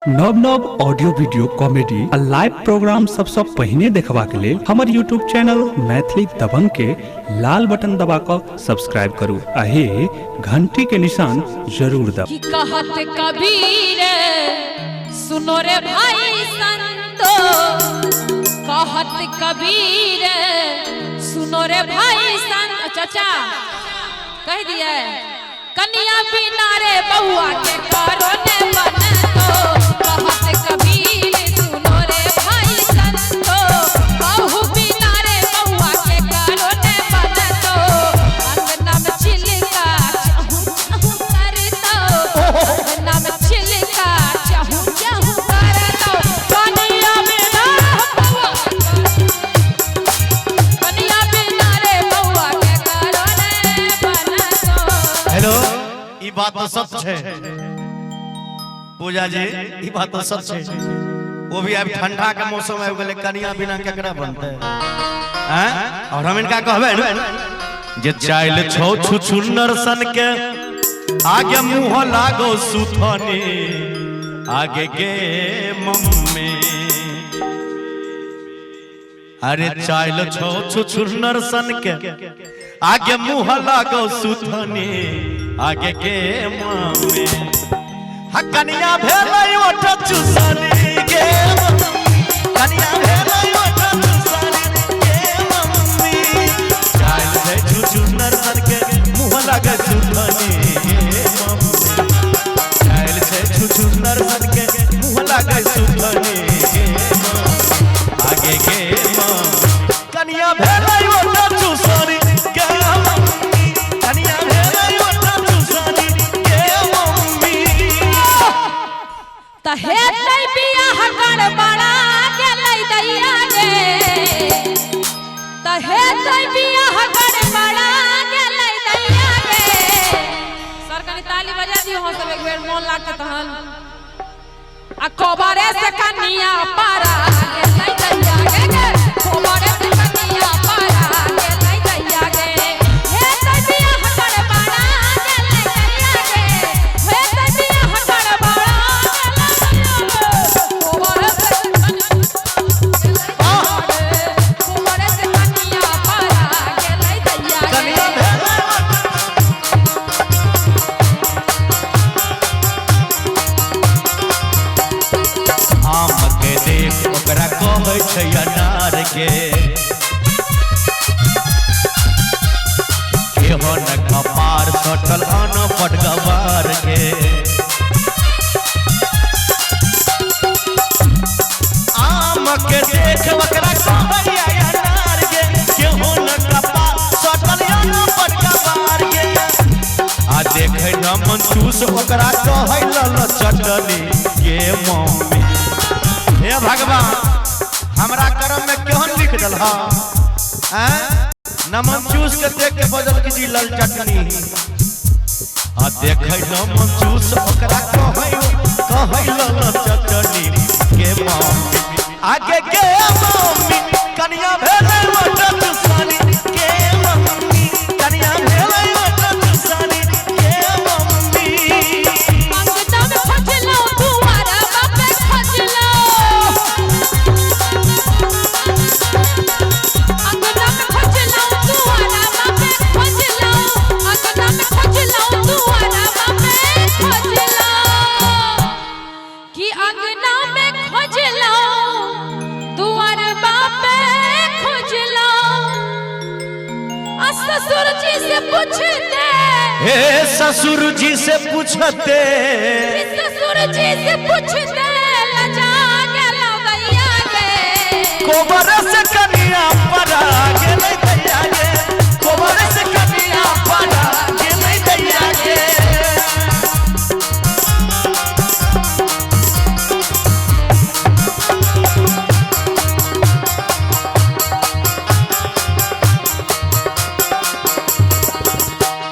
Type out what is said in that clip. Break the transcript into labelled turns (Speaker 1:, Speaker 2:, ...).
Speaker 1: नव नव audio video comedy आ लाइव प्रोग्राम सबसे पहले देखबा के लिए हमारे यूट्यूब चैनल मैथिली दबंग के लाल बटन दबा कर सब्सक्राइब करू आहे घंटी के निशान जरूर दब।
Speaker 2: कहत कबीर सुनो रे भाई संतो, कहत कबीर सुनो रे भाई संत। चाचा कह दिया कन्या बिना रे बउआ के करो ने बन तो, कहत कबीर सुनो रे भाई संतो, बहू बिना रे बउआ के करो ने बन तो, अंगना में चिलका चाहूं चाहूं करतो, अंगना में चिलका चाहूं चाहूं करतो, कन्या बिना बउआ कन्या बिना रे बउआ के करो ने बन तो।
Speaker 3: हेलो, ई बात तो सच है पूजा जी, ई बात तो सच है। वो भी अब ठंडा के मौसम है, बोले कन्या बिना केकरा बनते हैं। और हम इनका कहबे जे चाइल छौ छुछुन्नर सन के आगे मुंह लागो सुथनी, आगे के मम्मी। अरे चाइल छौ छुछुन्नर सन के आगे मुंह लागो सुथनी, आगे के मम्मी। कन्या भेलै ओठ चुसनी के मम्मी, कन्या भेलै ओठ चुसनी के मम्मी। चाइल छै छुछुन्नर सन के मुंह लागे सुथनी के मम्मी। चाइल छै छुछुन्नर सन के मुंह लागे सुथनी के मम्मी, आगे के मम्मी। कन्या भेलै ओठ चुसनी के मम्मी, कन्या भेलै ओठ चुसनी के मम्मी।
Speaker 2: तहे तै बियाह गड़बड़ा गेलै दैया गे, तहे तै बियाह गड़बड़ा गेलै दैया गे। सर कनी ताली बजा दियो, हम सब एक बेर मोन लागत तहन। आ कोबारे से कन्या पारा गेलै दैया गे गे, कोबारे से कन्या पारा गेलै दैया गे। हे तै बियाह गड़बड़ा गेलै दैया गे, हे तै बियाह गड़बड़ा
Speaker 3: कहै छै अनार के केहन कपार सटल अनपढ़ गवार के। आम के देख ओकरा कहै अनार के केहन कपार सटल अनपढ़ गवार के। आ देखे नमन चूस ओकरा कहै लल चटनी के मम्मी। हे भगवान, हमरा कर्म में केहन लिख दल हा नमन चूस के देख के बदल की लल चटनी। आ देखे नमन चूस ओकरा कहै लल चटनी के मम्मी, आगे के मम्मी। कन्या भेलै ओठ चुसनी के मम्मी, कन्या भेलै ओठ चुसनी के मम्मी।
Speaker 2: अंगना में खजलो दुआरा बापे खजलो, अंगना में खजलो दुआरा बापे खजलो, अंगना में खजलो दुआरा बापे खजलो। कि अंगना में खजलो दुआर बापे खजलो। आ ससुर जी से पूछते,
Speaker 3: हे ससुर जी से पूछते,
Speaker 2: ससुर जी से पूछते लजा गेलो दैया गे।
Speaker 3: कोबर से कन्या परा